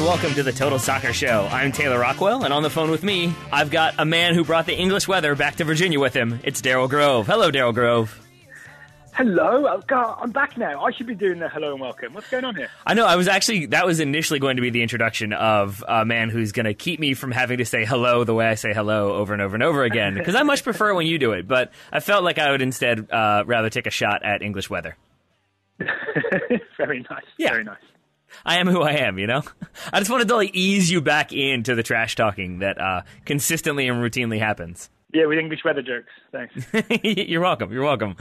welcome to the Total Soccer Show. I'm Taylor Rockwell, and on the phone with me, I've got a man who brought the English weather back to Virginia with him. It's Daryl Grove. Hello, Daryl Grove. Hello. Oh, God, I'm back now. I should be doing the hello and welcome. What's going on here? I know, that was initially going to be the introduction of a man who's going to keep me from having to say hello the way I say hello over and over and over again, because I much prefer it when you do it, but I felt like I would instead rather take a shot at English weather. Very nice. Yeah. Very nice. I am who I am, you know? I just wanted to ease you back into the trash talking that consistently and routinely happens. Yeah, with English weather jokes. Thanks. You're welcome.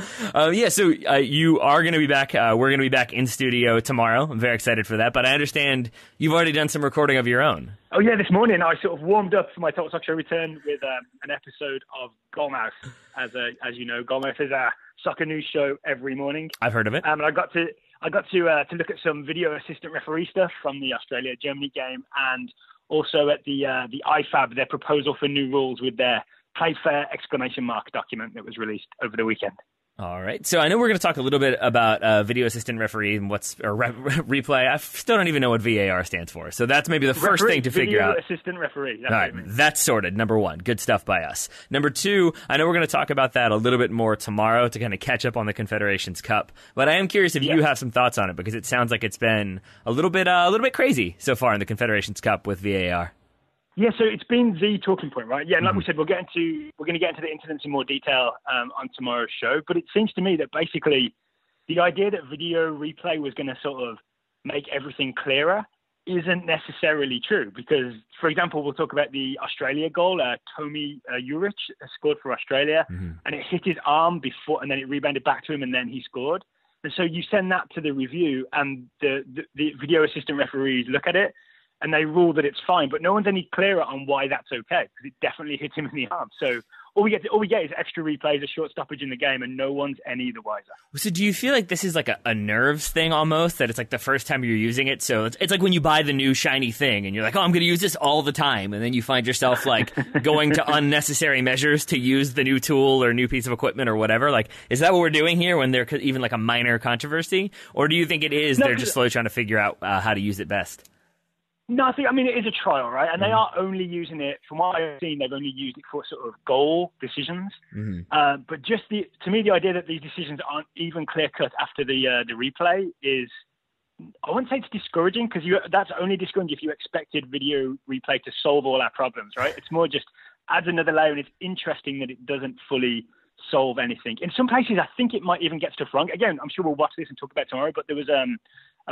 So you are going to be back. We're going to be back in studio tomorrow. I'm very excited for that. But I understand you've already done some recording of your own. Oh, yeah, this morning I sort of warmed up for my Total Soccer Show return with an episode of Goalmouth. As you know, Goalmouth is a soccer news show every morning. I've heard of it. And I got to look at some video assistant referee stuff from the Australia-Germany game, and also at the IFAB, their proposal for new rules with their Play Fair ! Document that was released over the weekend. All right. So I know we're going to talk a little bit about video assistant referee and replay. I still don't even know what VAR stands for. So that's maybe the first thing to figure out. Video assistant referee. All right. That's sorted. Number one. Good stuff by us. Number two, I know we're going to talk about that a little bit more tomorrow to kind of catch up on the Confederations Cup. But I am curious if you have some thoughts on it, because it sounds like it's been a little bit crazy so far in the Confederations Cup with VAR. Yeah, so it's been the talking point, right? Yeah, and like we said, we're going to get into the incidents in more detail on tomorrow's show. But it seems to me that basically the idea that video replay was going to sort of make everything clearer isn't necessarily true. Because, for example, we'll talk about the Australia goal. Tomi Juric scored for Australia, and it hit his arm before, and then it rebounded back to him, and then he scored. And so you send that to the review, and the video assistant referees look at it, and they rule that it's fine, but no one's any clearer on why that's okay, because it definitely hit him in the arm. So all we get is extra replays, a short stoppage in the game, and no one's any the wiser. So do you feel like this is like a nerves thing almost, that it's like the first time you're using it? So it's like when you buy the new shiny thing, and you're like, oh, I'm going to use this all the time, and then you find yourself like going to unnecessary measures to use the new tool or new piece of equipment or whatever. Like, is that what we're doing here when there's even like a minor controversy? Or do you think it is they're just slowly trying to figure out how to use it best? No, it is a trial, right? And they are only using it, from what I've seen, they've only used it for sort of goal decisions. But just to me, the idea that these decisions aren't even clear-cut after the replay is, I wouldn't say it's discouraging, because that's only discouraging if you expected video replay to solve all our problems, right? It's more just adds another layer, and it's interesting that it doesn't fully solve anything. In some places, I think it might even get stuff wrong. Again, I'm sure we'll watch this and talk about it tomorrow, but there was a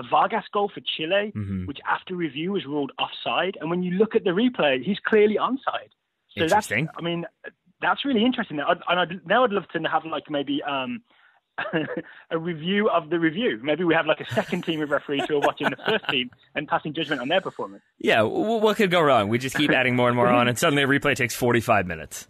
Vargas goal for Chile, which after review was ruled offside. And when you look at the replay, he's clearly onside. So interesting. That's really interesting. Now I'd love to have like maybe a review of the review. Maybe we have like a second team of referees who are watching the first team and passing judgment on their performance. Yeah, what could go wrong? We just keep adding more and more on, and suddenly a replay takes 45 minutes.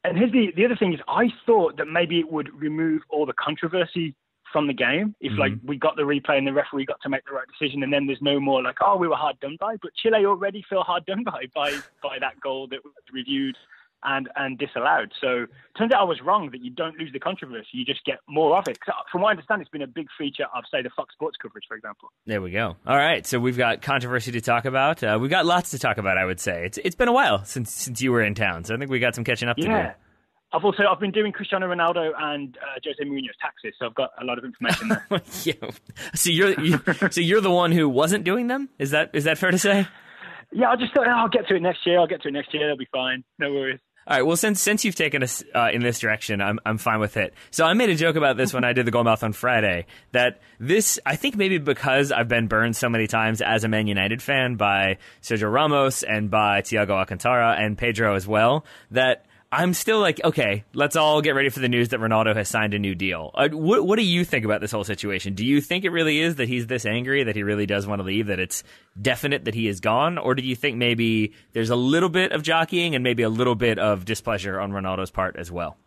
And here's the other thing is, I thought that maybe it would remove all the controversy from the game if like we got the replay and the referee got to make the right decision, and then there's no more like, oh, we were hard done by. But Chile already feel hard done by that goal that was reviewed and disallowed. So turns out I was wrong, that you don't lose the controversy, you just get more of it. From what I understand, it's been a big feature of, say, the Fox Sports coverage, for example. There we go. All right, so we've got controversy to talk about. We've got lots to talk about, I would say. It's been a while since you were in town, so I think we got some catching up to do. I've been doing Cristiano Ronaldo and Jose Mourinho's taxes, so I've got a lot of information there. Yeah. So you're the one who wasn't doing them? Is that fair to say? Yeah, I just thought, I'll get to it next year. It'll be fine. No worries. All right. Well, since you've taken us in this direction, I'm fine with it. So I made a joke about this when I did the Goalmouth on Friday, that this, I think maybe because I've been burned so many times as a Man United fan by Sergio Ramos and by Thiago Alcantara and Pedro as well, that I'm still like, okay, let's all get ready for the news that Ronaldo has signed a new deal. What do you think about this whole situation? Do you think it really is that he's this angry, that he really does want to leave, that it's definite that he is gone? Or do you think maybe there's a little bit of jockeying and maybe a little bit of displeasure on Ronaldo's part as well?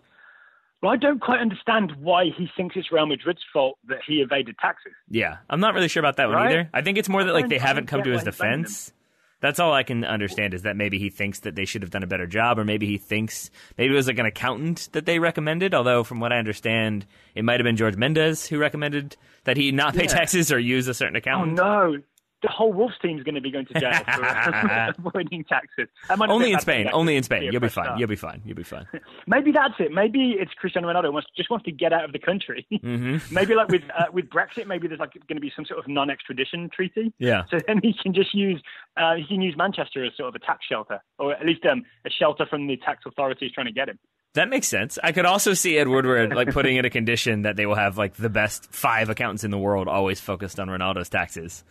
Well, I don't quite understand why he thinks it's Real Madrid's fault that he evaded taxes. Yeah, I'm not really sure about that one either. I think it's more that like they haven't come to his defense. That's all I can understand, is that maybe he thinks that they should have done a better job, or maybe it was like an accountant that they recommended, although from what I understand, it might have been George Mendes who recommended that he not pay taxes or use a certain accountant. Oh, no. the whole Wolves team is going to be going to jail for avoiding taxes. Only in Spain. Only in Spain. You'll be fine. You'll be fine. You'll be fine. Maybe that's it. Maybe it's Cristiano Ronaldo just wants to get out of the country. Mm-hmm. Maybe like with Brexit, maybe there's like going to be some sort of non-extradition treaty. Yeah. So then he can just use Manchester as sort of a tax shelter, or at least a shelter from the tax authorities trying to get him. That makes sense. I could also see Ed Woodward like putting in a condition that they will have like the best 5 accountants in the world always focused on Ronaldo's taxes.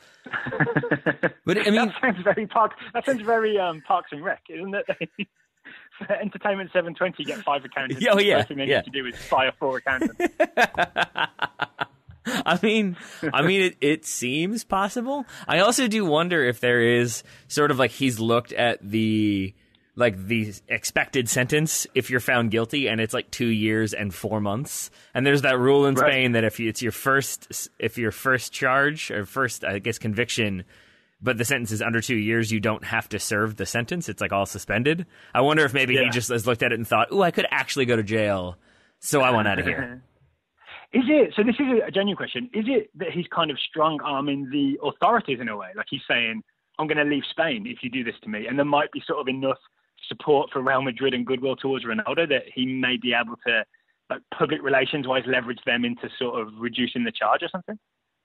But I mean, that sounds very Parks and Rec, isn't it? For Entertainment 720, get 5 accountants. Oh yeah. The first thing they need to do is fire 4 accountants. I mean, it seems possible. I also do wonder if there is sort of like he's looked at the expected sentence if you're found guilty, and it's like 2 years and 4 months. And there's that rule in Spain that if your first charge or first, I guess, conviction, but the sentence is under 2 years, you don't have to serve the sentence. It's like all suspended. I wonder if maybe he just has looked at it and thought, "Ooh, I could actually go to jail, so I want out of here." Is it, so this is a genuine question, is it that he's kind of strong-arming the authorities in a way? Like he's saying, I'm going to leave Spain if you do this to me. And there might be sort of enough support for Real Madrid and goodwill towards Ronaldo that he may be able to, like, public relations-wise, leverage them into sort of reducing the charge or something?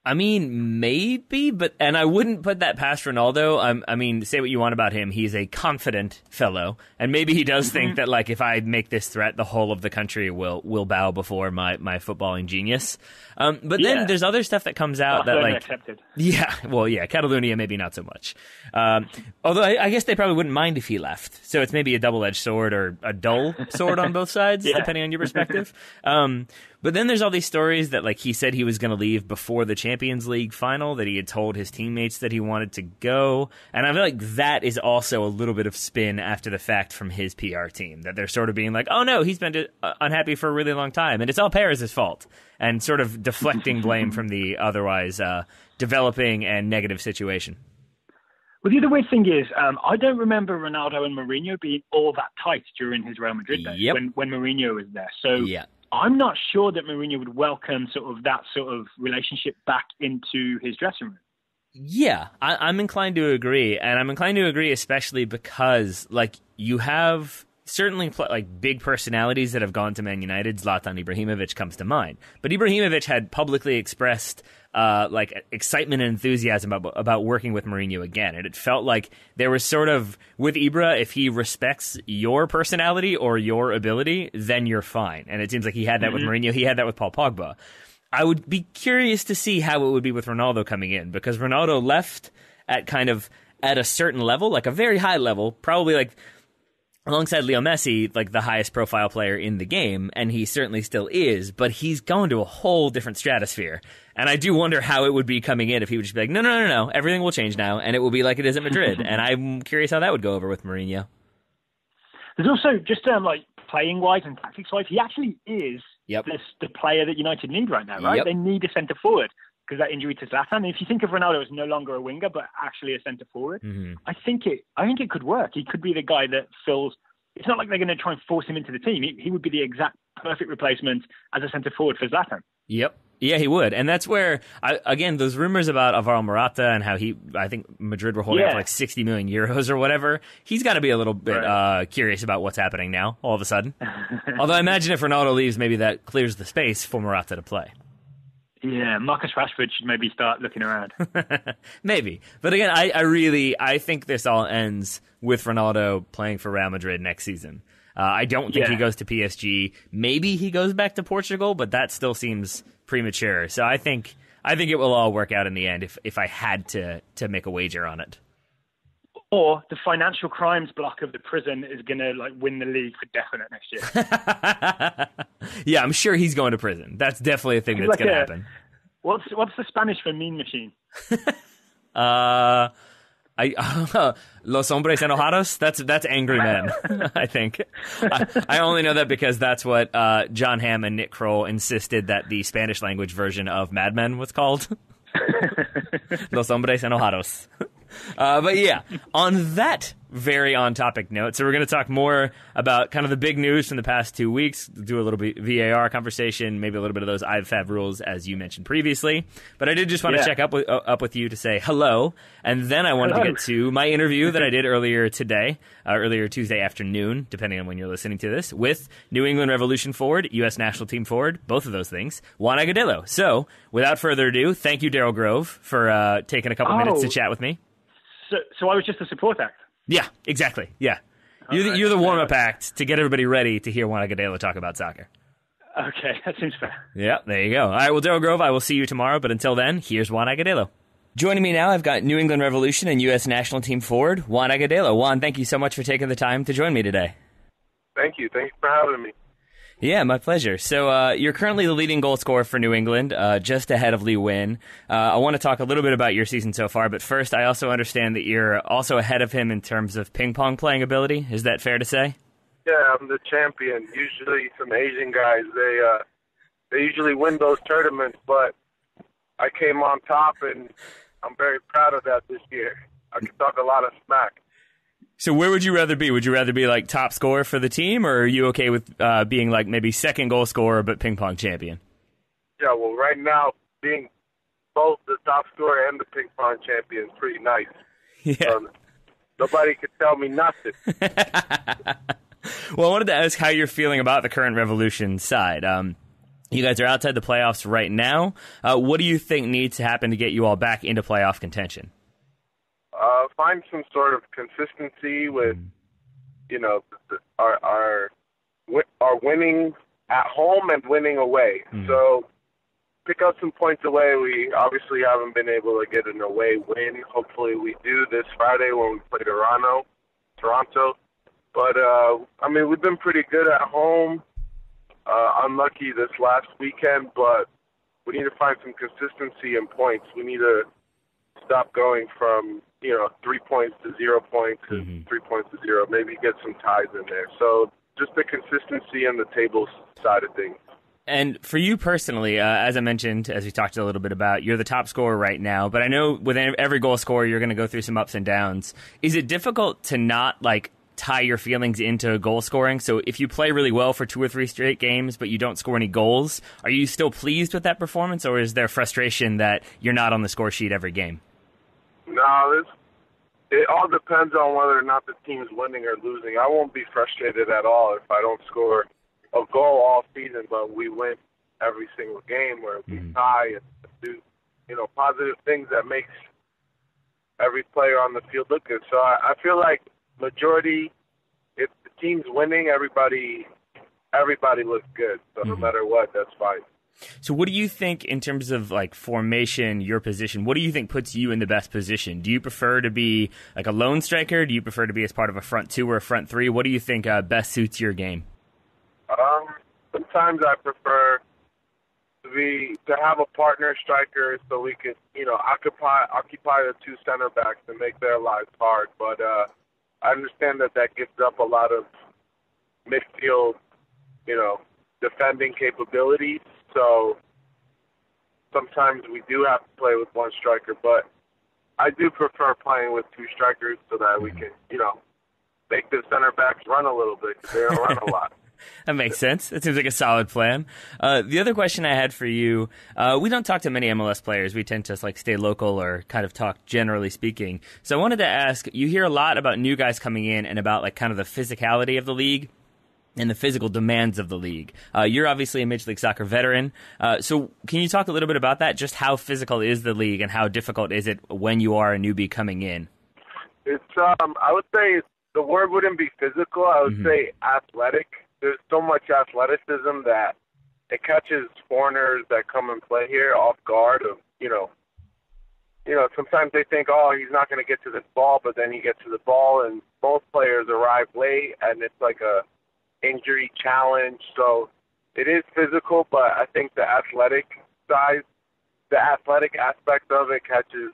I mean, maybe, and I wouldn't put that past Ronaldo. I mean, say what you want about him. He's a confident fellow, and maybe he does think that, like, if I make this threat, the whole of the country will bow before my footballing genius. But then there's other stuff that comes out that, like, accepted. Catalonia maybe not so much. Although I guess they probably wouldn't mind if he left. So it's maybe a double-edged sword or a dull sword on both sides, depending on your perspective. But then there's all these stories that, like, he said he was going to leave before the Champions League final, that he had told his teammates that he wanted to go. And I feel like that is also a little bit of spin after the fact from his PR team, that they're sort of being like, oh, no, he's been unhappy for a really long time, and it's all Perez's fault, and sort of deflecting blame from the otherwise developing and negative situation. Well, the other weird thing is, I don't remember Ronaldo and Mourinho being all that tight during his Real Madrid days when Mourinho was there. So I'm not sure that Mourinho would welcome sort of that sort of relationship back into his dressing room. Yeah, I'm inclined to agree. And I'm inclined to agree especially because, like, you have certainly like big personalities that have gone to Man United. Zlatan Ibrahimovic comes to mind. But Ibrahimovic had publicly expressed like excitement and enthusiasm about working with Mourinho again. And it felt like there was sort of, with Ibra, if he respects your personality or your ability, then you're fine. And it seems like he had that with Mourinho. He had that with Paul Pogba. I would be curious to see how it would be with Ronaldo coming in, because Ronaldo left at a certain level, like a very high level, probably like alongside Leo Messi, like the highest profile player in the game, and he certainly still is, but he's gone to a whole different stratosphere. And I do wonder how it would be coming in if he would just be like, no, everything will change now, and it will be like it is at Madrid. And I'm curious how that would go over with Mourinho. There's also, just like playing-wise and tactics-wise, he actually is the player that United need right now, right? They need a centre-forward because that injury to Zlatan. If you think of Ronaldo as no longer a winger, but actually a centre-forward, I think it could work. He could be the guy that fills. It's not like they're going to try and force him into the team. He would be the exact perfect replacement as a centre-forward for Zlatan. Yep. Yeah, he would. And that's where, again, those rumors about Alvaro Morata and how I think Madrid were holding up like 60 million euros or whatever, he's got to be a little bit curious about what's happening now, all of a sudden. Although I imagine if Ronaldo leaves, maybe that clears the space for Morata to play. Yeah, Marcus Rashford should maybe start looking around. Maybe. But again, I think this all ends with Ronaldo playing for Real Madrid next season. I don't think he goes to PSG. Maybe he goes back to Portugal, but that still seems premature. So I think it will all work out in the end if I had to make a wager on it. Or the financial crimes block of the prison is going to like win the league for definite next year. Yeah, I'm sure he's going to prison. That's definitely a thing that's going to happen. What's the Spanish for mean machine? Los hombres enojados? That's angry men, I think. I only know that because that's what John Hamm and Nick Kroll insisted that the Spanish language version of Mad Men was called. Los hombres enojados. But yeah, on that very on-topic note. So we're going to talk more about kind of the big news from the past 2 weeks, do a little bit VAR conversation, maybe a little bit of those IFAB rules, as you mentioned previously. But I did just want to check up with you to say hello, and then I wanted to get to my interview that I did earlier Tuesday afternoon, depending on when you're listening to this, with New England Revolution forward, U.S. national team forward, both of those things, Juan Agudelo. So without further ado, thank you, Daryl Grove, for taking a couple minutes to chat with me. So I was just a support act? Yeah, exactly. Yeah. You're the warm-up act to get everybody ready to hear Juan Agudelo talk about soccer. Okay, that seems fair. Yeah, there you go. All right, well, Daryl Grove, I will see you tomorrow, but until then, here's Juan Agudelo. Joining me now, I've got New England Revolution and U.S. national team forward, Juan Agudelo. Juan, thank you so much for taking the time to join me today. Thank you. Thanks for having me. Yeah, my pleasure. So you're currently the leading goal scorer for New England, just ahead of Lee Win. I want to talk a little bit about your season so far, but first I also understand that you're also ahead of him in terms of ping pong playing ability. Is that fair to say? Yeah, I'm the champion. Usually some Asian guys, they usually win those tournaments, but I came on top, and I'm very proud of that this year. I can talk a lot of smack. So where would you rather be? Would you rather be like top scorer for the team, or are you okay with being like maybe second goal scorer but ping pong champion? Yeah, well, right now, being both the top scorer and the ping pong champion is pretty nice. Yeah. Nobody could tell me nothing. Well, I wanted to ask how you're feeling about the current Revolution side. You guys are outside the playoffs right now. What do you think needs to happen to get you all back into playoff contention? Find some sort of consistency with, our winning at home and winning away. So pick up some points away. We obviously haven't been able to get an away win. Hopefully we do this Friday when we play Toronto. But, we've been pretty good at home. Unlucky this last weekend, but we need to find some consistency in points. We need to stop going from 3 points to 0 points and 3 points to 0. Maybe get some ties in there. So just the consistency on the table side of things. And for you personally, as I mentioned, as we talked a little bit about, you're the top scorer right now. But I know with every goal scorer, you're going to go through some ups and downs. Is it difficult to not tie your feelings into goal scoring? So if you play really well for 2 or 3 straight games, but you don't score any goals, are you still pleased with that performance, or is there frustration that you're not on the score sheet every game? No, it all depends on whether or not the team's winning or losing. I won't be frustrated at all if I don't score a goal all season, but we win every single game, where we tie and do, positive things that makes every player on the field look good. So I feel like majority, if the team's winning, everybody looks good. So no matter what, that's fine. So what do you think in terms of formation, your position, what do you think puts you in the best position? Do you prefer to be like a lone striker? Do you prefer to be as part of a front 2 or a front 3? What do you think best suits your game? Sometimes I prefer to have a partner striker so we can, occupy the 2 center backs and make their lives hard. But I understand that gives up a lot of midfield, defending capabilities. So sometimes we do have to play with 1 striker, but I do prefer playing with 2 strikers so that we can, make the center backs run a little bit, because they don't run a lot. That makes sense. That seems like a solid plan. The other question I had for you, we don't talk to many MLS players. We tend to stay local or kind of talk generally speaking. So I wanted to ask, you hear a lot about new guys coming in and about kind of the physicality of the league and the physical demands of the league. You're obviously a Major League Soccer veteran. So can you talk a little bit about that? Just how physical is the league and how difficult is it when you are a newbie coming in? It's, I would say the word wouldn't be physical. I would say athletic. There's so much athleticism that it catches foreigners that come and play here off guard of, sometimes they think, he's not going to get to this ball, but then he gets to the ball and both players arrive late and it's like a injury challenge. So it is physical, but I think the athletic aspect of it catches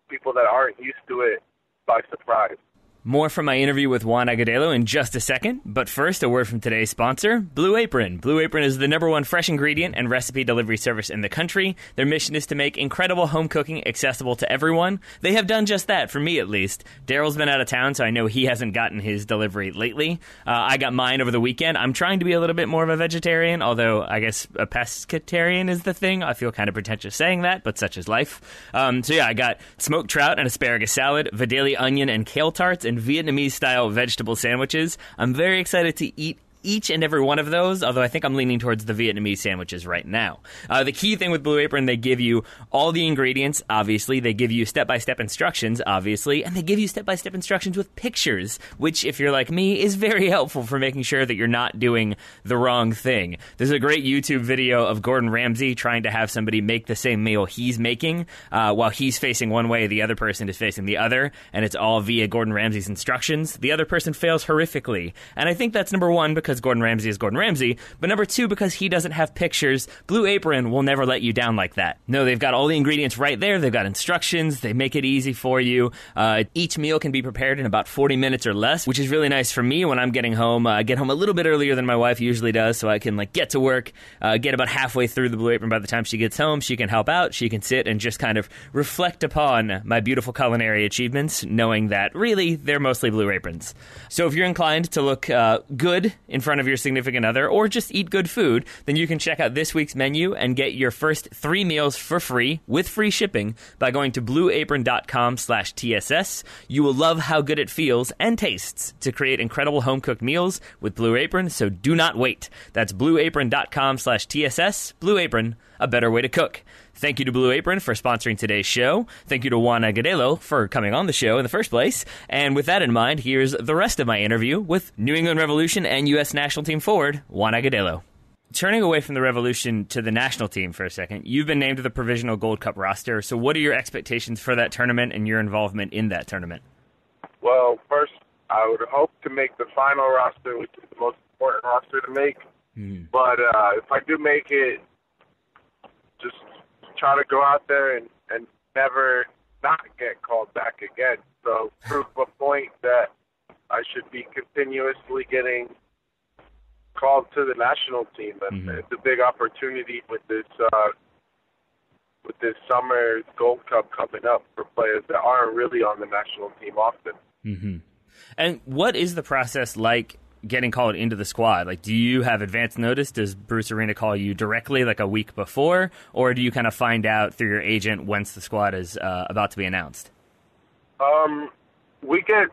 people that aren't used to it by surprise. More from my interview with Juan Agudelo in just a second, but first, a word from today's sponsor, Blue Apron. Blue Apron is the #1 fresh ingredient and recipe delivery service in the country. Their mission is to make incredible home cooking accessible to everyone. They have done just that, for me at least. Daryl's been out of town, so I know he hasn't gotten his delivery lately. I got mine over the weekend. I'm trying to be a little bit more of a vegetarian, although I guess a pescatarian is the thing. I feel kind of pretentious saying that, but such is life. I got smoked trout and asparagus salad, Vidalia onion and kale tarts, and Vietnamese-style vegetable sandwiches. I'm very excited to eat each and every one of those, although I think I'm leaning towards the Vietnamese sandwiches right now. The key thing with Blue Apron, they give you all the ingredients, obviously. They give you step-by-step instructions, obviously. And they give you step-by-step instructions with pictures, which, if you're like me, is very helpful for making sure that you're not doing the wrong thing. There's a great YouTube video of Gordon Ramsay trying to have somebody make the same meal he's making while he's facing one way, the other person is facing the other, and it's all via Gordon Ramsay's instructions. The other person fails horrifically. And I think that's number one, because Gordon Ramsay is Gordon Ramsay, but number two, because he doesn't have pictures. Blue Apron will never let you down like that. No, they've got all the ingredients right there. They've got instructions. They make it easy for you. Each meal can be prepared in about 40 minutes or less, which is really nice for me when I'm getting home. I get home a little bit earlier than my wife usually does, so I can get to work, get about halfway through the Blue Apron. By the time she gets home, she can help out. She can sit and just kind of reflect upon my beautiful culinary achievements, knowing that really they're mostly Blue Aprons. So if you're inclined to look good in front of your significant other, or just eat good food, then you can check out this week's menu and get your first 3 meals for free with free shipping by going to blueapron.com/TSS. You will love how good it feels and tastes to create incredible home-cooked meals with Blue Apron, so do not wait. That's blueapron.com/TSS. Blue Apron, a better way to cook. Thank you to Blue Apron for sponsoring today's show. Thank you to Juan Agudelo for coming on the show in the first place. And with that in mind, here's the rest of my interview with New England Revolution and U.S. national team forward, Juan Agudelo. Turning away from the Revolution to the national team for a second, you've been named to the Provisional Gold Cup roster. So what are your expectations for that tournament and your involvement in that tournament? Well, first, I would hope to make the final roster, which is the most important roster to make. But if I do make it, just try to go out there and never not get called back again. So prove a point that I should be continuously getting called to the national team. And it's a big opportunity with this summer's Gold Cup coming up for players that aren't really on the national team often. And what is the process like getting called into the squad? Do you have advance notice? Does Bruce Arena call you directly a week before, or do you kind of find out through your agent once the squad is about to be announced? We get,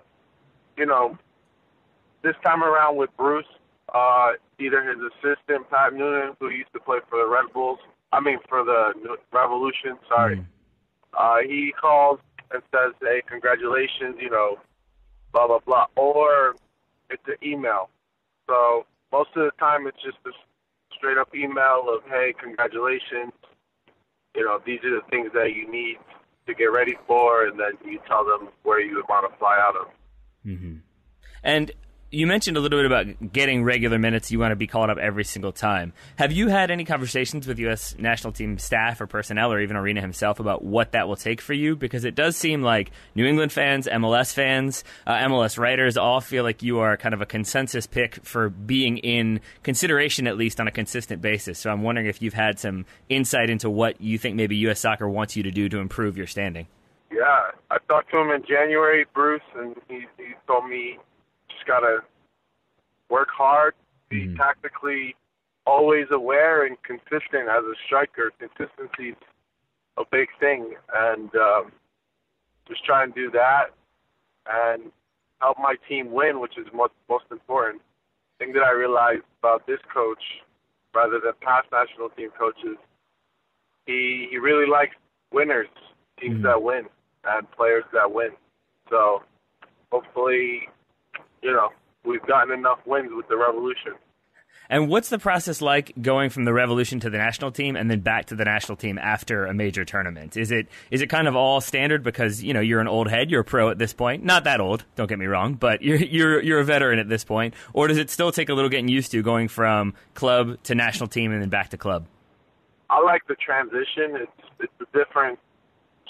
this time around with Bruce, either his assistant, Pat Noonan, who used to play for the for the Revolution, he calls and says, hey, congratulations, blah, blah, blah, or it's an email. So most of the time it's just a straight-up email of, hey, congratulations, these are the things that you need to get ready for, and then you tell them where you would want to fly out of. And you mentioned a little bit about getting regular minutes. You want to be called up every single time. Have you had any conversations with U.S. national team staff or personnel or even Arena himself about what that will take for you? Because it does seem like New England fans, MLS writers all feel like you are kind of a consensus pick for being in consideration, at least on a consistent basis. So I'm wondering if you've had some insight into what you think maybe U.S. Soccer wants you to do to improve your standing. Yeah, I talked to him in January, Bruce, and he told me just got to work hard, be tactically always aware and consistent as a striker. Consistency is a big thing, and just try and do that and help my team win, which is most important. The thing that I realized about this coach, rather than past national team coaches, he really likes winners, teams that win, and players that win. So hopefully, we've gotten enough wins with the Revolution. And what's the process like going from the Revolution to the national team and then back to the national team after a major tournament? Is it kind of all standard because, you're an old head, you're a pro at this point? Not that old, don't get me wrong, but you're a veteran at this point. Or does it still take a little getting used to going from club to national team and then back to club? I like the transition. It's a different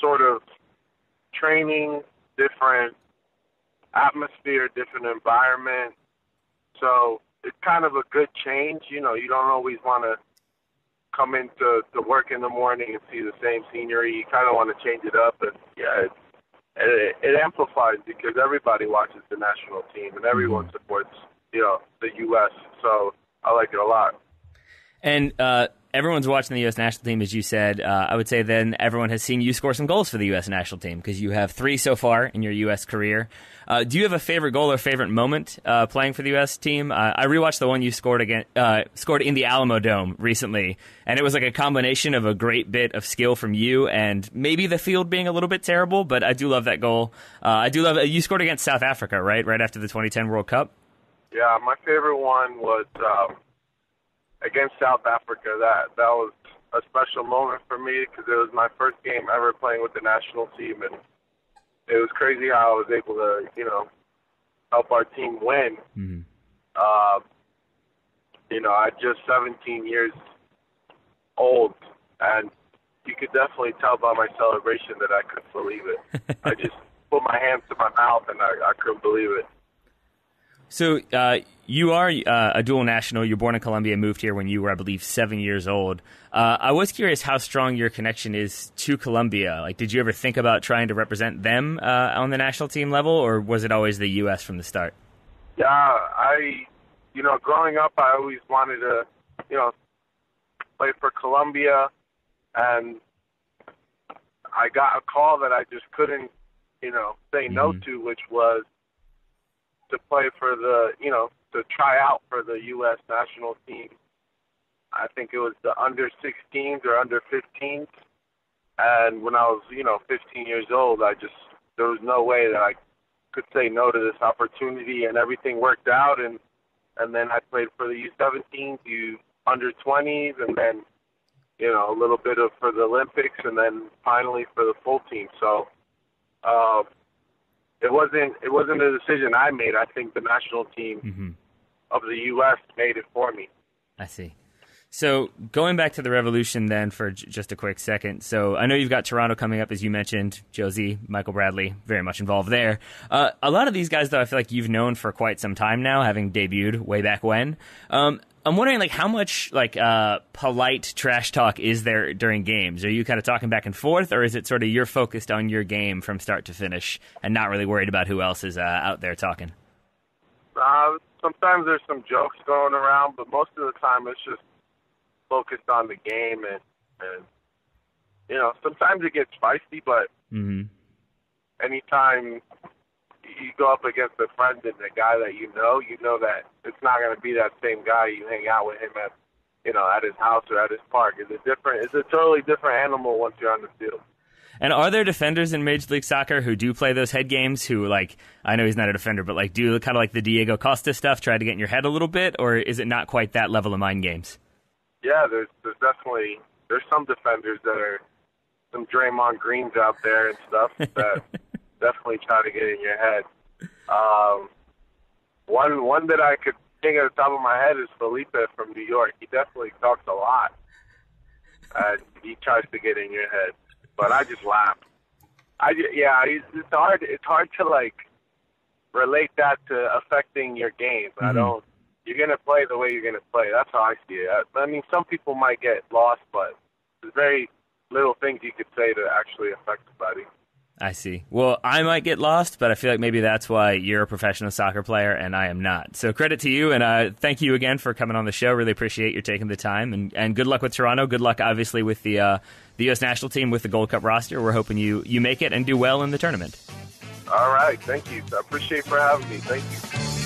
sort of training, different atmosphere, different environment. So it's kind of a good change. You know, you don't always want to come into work in the morning and see the same scenery. You kind of want to change it up. And, yeah, it amplifies because everybody watches the national team and everyone supports, you know, the U.S. So I like it a lot. And everyone's watching the U.S. national team, as you said. I would say then everyone has seen you score some goals for the U.S. national team because you have 3 so far in your U.S. career. Do you have a favorite goal or favorite moment playing for the U.S. team? I rewatched the one you scored in the Alamo Dome recently, and it was like a combination of a great bit of skill from you and maybe the field being a little bit terrible, but I do love that goal. I do love you scored against South Africa, right after the 2010 World Cup? Yeah, my favorite one was against South Africa. That was a special moment for me because it was my first game ever playing with the national team, and it was crazy how I was able to, you know, help our team win. Mm-hmm. You know, I'm just 17 years old, and you could definitely tell by my celebration that I couldn't believe it. I just put my hands to my mouth, and I couldn't believe it. So you are a dual national. You're born in Colombia, moved here when you were, I believe, 7 years old. I was curious how strong your connection is to Colombia. Like, did you ever think about trying to represent them on the national team level, or was it always the U.S. from the start? Yeah, you know, growing up, I always wanted to, you know, play for Colombia, and I got a call that I just couldn't, you know, say no to, which was to play for the, you know, to try out for the U.S. national team. I think it was the under 16s or under 15s. And when I was, you know, 15 years old, there was no way that I could say no to this opportunity, and everything worked out. And then I played for the U17s, under 20s, and then, you know, a little bit for the Olympics, and then finally for the full team. So, it wasn't a decision I made. I think the national team of the U.S. made it for me. I see. So going back to the Revolution then for just a quick second. So I know you've got Toronto coming up, as you mentioned. Josie, Michael Bradley, very much involved there. A lot of these guys, though, I feel like you've known for quite some time now, having debuted way back when. I'm wondering, like, how much polite trash talk is there during games? Are you kind of talking back and forth, or is it sort of you're focused on your game from start to finish and not really worried about who else is out there talking? Sometimes there's some jokes going around, but most of the time it's just focused on the game, and you know, sometimes it gets spicy, but anytime you go up against a friend and a guy that you know that it's not going to be that same guy you hang out with him at, you know, at his house or at his park. It's a totally different animal once you're on the field. And are there defenders in Major League Soccer who do play those head games who, like, I know he's not a defender, but like do kind of like the Diego Costa stuff, try to get in your head a little bit, or is it not quite that level of mind games? Yeah, there's definitely some defenders that are some Draymond Greens out there and stuff that definitely try to get in your head. One that I could think at the top of my head is Felipe from New York. He definitely talks a lot. He tries to get in your head, but I just laugh. It's hard. It's hard to like relate that to affecting your game. You're gonna play the way you're gonna play. That's how I see it. I mean, some people might get lost, but there's very little things you could say to actually affect somebody. I see. Well, I might get lost, but I feel like maybe that's why you're a professional soccer player and I am not. So credit to you, and thank you again for coming on the show. Really appreciate you taking the time, and good luck with Toronto. Good luck, obviously, with the U.S. national team with the Gold Cup roster. We're hoping you make it and do well in the tournament. All right. Thank you. I appreciate for having me. Thank you.